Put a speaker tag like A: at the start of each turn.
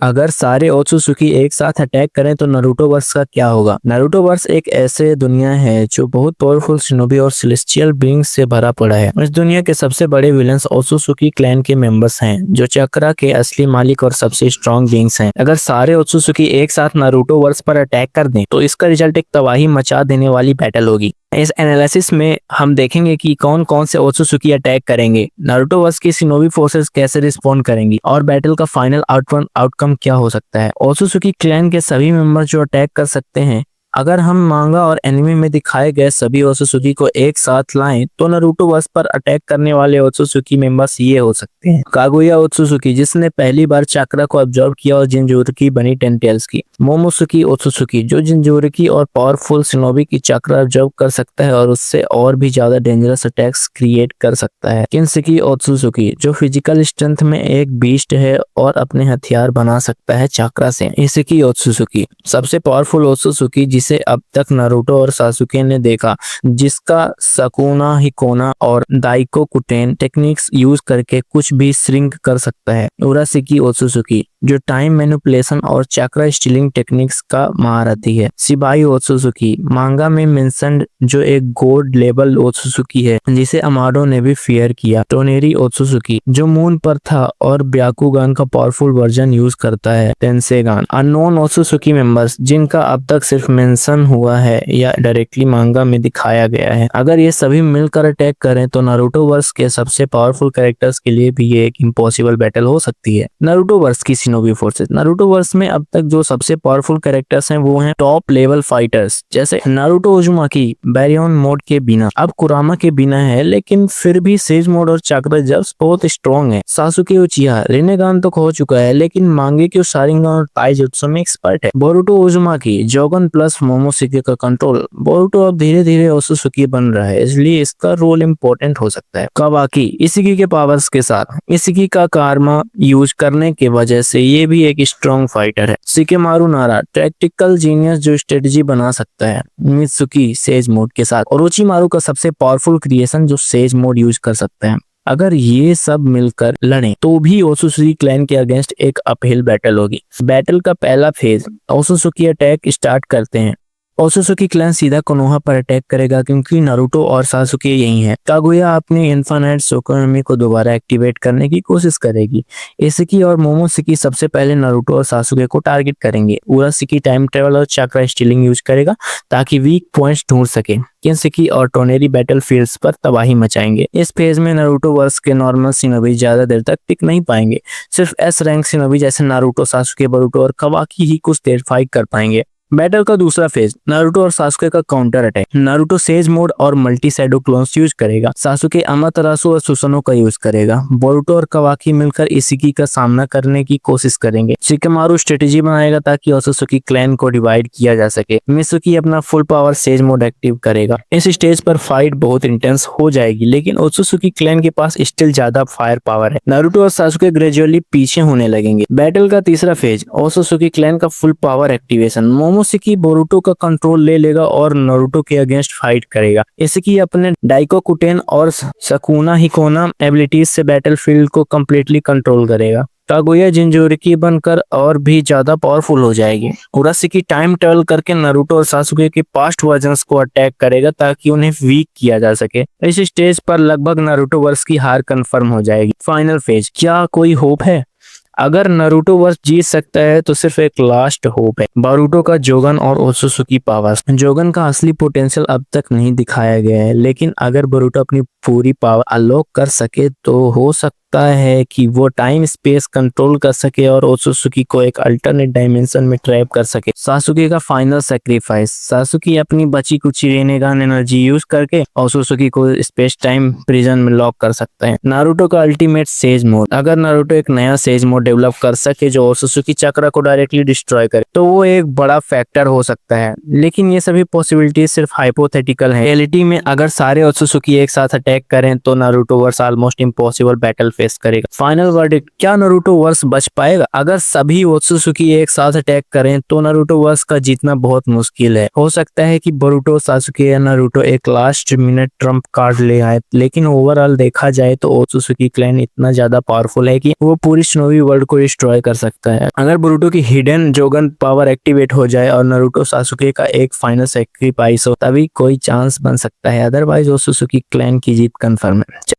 A: अगर सारे ओत्सुसुकी एक साथ अटैक करें तो नारुतो वर्स का क्या होगा? नारुतो वर्स एक ऐसे दुनिया है जो बहुत पावरफुल शिनोबी और सेलेस्टियल बीइंग्स से भरा पड़ा है। इस दुनिया के सबसे बड़े विलन्स ओत्सुसुकी क्लैन के मेंबर्स हैं, जो चक्रा के असली मालिक और सबसे स्ट्रॉन्ग बीइंग्स हैं। अगर सारे ओत्सुसुकी एक साथ नारुतो वर्स पर अटैक कर दें तो इसका रिजल्ट एक तबाही मचा देने वाली बैटल होगी। इस एनालिसिस में हम देखेंगे कि कौन कौन से ओत्सुसुकी अटैक करेंगे, नारुतो वर्स की शिनोबी फोर्सेस कैसे रिस्पॉन्ड करेंगी और बैटल का फाइनल आउटकम क्या हो सकता है। ओत्सुसुकी क्लैन के सभी मेंबर जो अटैक कर सकते हैं, अगर हम मांगा और एनिमे में दिखाए गए सभी ओत्सुसुकी को एक साथ लाएं तो नारुतो वर्स पर अटैक करने वाले ओत्सुसुकी मेंबर्स ये हो सकते हैं। कागुया ओत्सुसुकी, जिसने पहली बार चक्रा को ऑब्जर्व किया और जिंजूरकी बनी 10 टेल्स की। मोमोसुकी ओत्सुसुकी, जो जिंजूरकी और पावरफुल शिनोबी की चक्रा ऑब्जर्व कर सकता है और उससे और भी ज्यादा डेंजरस अटैक्स क्रिएट कर सकता है। किन्सुकी ओत्सुसुकी, जो फिजिकल स्ट्रेंथ में एक बीस्ट है और अपने हथियार बना सकता है चक्रा से। इसेकी ओत्सुसुकी, सबसे पावरफुल ओत्सुसुकी जिसे अब तक नारुतो और सासुके ने देखा, जिसका सकुना हिकोना और दाइको कुटेन टेक्निक्स यूज करके कुछ भी श्रिंक कर सकता है। उराशिकी ओत्सुसुकी, जो टाइम मैनिपुलेशन और चक्रा स्टीलिंग टेक्निक्स का महारथी है। शिबाई ओत्सुसुकी, मांगा में मेंशन्ड, जो एक गोल्ड लेवल ओत्सुसुकी है जिसे अमाडो ने भी फियर किया। टोनेरी ओत्सुसुकी, जो मून पर था और ब्याकुगान का पावरफुल वर्जन यूज करता है। टेंसेगान। अननोन ओत्सुसुकी मेंबर्स, जिनका अब तक सिर्फ मेंशन हुआ है या डायरेक्टली मांगा में दिखाया गया है। अगर ये सभी मिलकर अटैक करें तो नारुतो वर्स के सबसे पावरफुल कैरेक्टर्स के लिए भी ये एक इम्पॉसिबल बैटल हो सकती है। नारुतो वर्स की शिनोबी फोर्सेस। नारुतो वर्स में अब तक जो सबसे पावरफुल कैरेक्टर्स हैं वो हैं टॉप लेवल फाइटर्स, जैसे नारुतो उजुमाकी बैरियन मोड के बिना, अब कुरामा के बिना है, लेकिन फिर भी सेज मोड और चक्रा जब्स बहुत स्ट्रॉन्ग है। सासुके उचिहा रिनेगान तो खो चुका है, लेकिन मांगे के शारिंगन और ताइजुत्सु में एक्सपर्ट है। बोरुतो उजुमाकी जोगन प्लस मोमोसुके का कंट्रोल। बोरुतो अब धीरे धीरे ओत्सुसुकी बन रहा है, इसलिए इसका रोल इम्पोर्टेंट हो सकता है। कावाकी इशिकी के पावर्स के साथ, इशिकी का कारमा यूज करने की वजह से ये भी एक स्ट्रॉन्ग फाइटर है। शिकेमारु नारा टैक्टिकल जीनियस, जो स्ट्रेटजी बना सकता है। मित्सुकी सेज मोड के साथ, और उचिमारू का सबसे पावरफुल क्रिएशन जो सेज मोड यूज कर सकता है। अगर ये सब मिलकर लड़ें तो भी ओत्सुसुकी क्लैन के अगेंस्ट एक अपहिल बैटल होगी। बैटल का पहला फेज, ओत्सुसुकी अटैक स्टार्ट करते हैं। ओत्सुसुकी क्लैन सीधा कोनोहा पर अटैक करेगा क्योंकि नारुतो और सासुके यही हैं। कागुया अपने इन्फिनिट सोकोनोमी को दोबारा एक्टिवेट करने की कोशिश करेगी। इशिकी और मोमोसुकी सबसे पहले नारुतो और सासुके को टारगेट करेंगे। उराशिकी टाइम ट्रेवल और चक्रा स्टीलिंग यूज करेगा ताकि वीक पॉइंट्स ढूंढ सके। किन्सुकी और टोनेरी बैटल फील्ड्स पर तबाही मचाएंगे। इस फेज में नारुतो वर्स के नॉर्मल शिनोबी ज्यादा देर तक टिक नहीं पाएंगे। सिर्फ एस रैंक शिनोबी जैसे नारुतो, सासुके, बोरुतो और कावाकी ही कुछ देर फाइट कर पाएंगे। बैटल का दूसरा फेज, नारुतो और सासुके का counter attack. Naruto sage mode और मल्टी शैडो क्लोन्स यूज करेगा। सासुके अमातरासु और सुसनो का यूज करेगा। बोरुतो और कावाकी मिलकर इशिकी का सामना करने की कोशिश करेंगे। शिकेमारु स्ट्रेटेजी बनाएगा ताकि ओत्सुसुकी क्लैन को डिवाइड किया जा सके। मित्सुकी अपना full power sage mode active करेगा। इस स्टेज पर फाइट बहुत इंटेंस हो जाएगी, लेकिन ओत्सुसुकी क्लैन के पास स्टिल ज्यादा फायर पावर है। नारुतो और सासुके ग्रेजुअली पीछे होने लगेंगे। बैटल का तीसरा फेज, ओत्सुसुकी क्लैन का फुल पावर एक्टिवेशन। मोमोसुकी बोरुतो का कंट्रोल ले लेगा और नारुतो के अगेंस्ट फाइट करेगा। इशिकी अपने डाइको कुटेन और सकुना हिकोना एबिलिटीज से बैटलफील्ड को कंप्लीटली कंट्रोल करेगा। कागुया जिंजूरिकी बनकर और भी ज्यादा पावरफुल हो जाएगी। उराशिकी टाइम ट्रेवल करके नारुतो और सासुके के पास्ट वर्जन्स को अटैक करेगा ताकि उन्हें वीक किया जा सके। इस स्टेज पर लगभग नारुतो वर्स की हार कंफर्म हो जाएगी। फाइनल फेज, क्या कोई होप है? अगर नारुतो वर्स जीत सकता है तो सिर्फ एक लास्ट होप है, बोरुतो का जोगन और ओत्सुसुकी पावर्स। जोगन का असली पोटेंशियल अब तक नहीं दिखाया गया है, लेकिन अगर बोरुतो अपनी पूरी पावर अनलॉक कर सके तो हो सकता है कि वो टाइम स्पेस कंट्रोल कर सके और ओत्सुसुकी को एक अल्टरनेट डायमेंशन में ट्रैप कर सके। सासुके का फाइनल सैक्रिफाइस, सासुकी अपनी बची कुची रेनेगान एनर्जी यूज करके ओत्सुसुकी को स्पेस टाइम प्रिजन में लॉक कर सकते हैं। नारुतो का अल्टीमेट सेज मोड, अगर नारुतो एक नया सेज मोड डेवलप कर सके जो ओत्सुसुकी चक्रा को डायरेक्टली डिस्ट्रॉय करे तो वो एक बड़ा फैक्टर हो सकता है, लेकिन ये सभी पॉसिबिलिटीज सिर्फ हाइपोथेटिकल है। रियलिटी में अगर सारे ओत्सुसुकी एक साथ अटैक करें तो Naruto verse almost impossible battle face करेगा। फाइनल वर्डिक्ट, क्या नारुतो वर्स बच पाएगा? अगर सभी ओत्सुजुकी एक साथ अटैक करें तो नारुतो वर्स का जीतना बहुत मुश्किल है। हो सकता है कि बोरुतो, सासुके या नारुतो एक लास्ट मिनट ट्रम्प कार्ड ले आए, लेकिन ओवरऑल देखा जाए तो ओत्सुजुकी क्लैन इतना ज्यादा पावरफुल है कि वो पूरी शिनोबी वर्ल्ड को डिस्ट्रॉय कर सकता है। अगर बोरुतो की हिडन जोगन पावर एक्टिवेट हो जाए और नारुतो सासुके का एक फाइनल सेक्रीफाइस हो, तभी कोई चांस बन सकता है, अदरवाइज ओत्सुजुकी क्लैन की जीत कंफर्म है।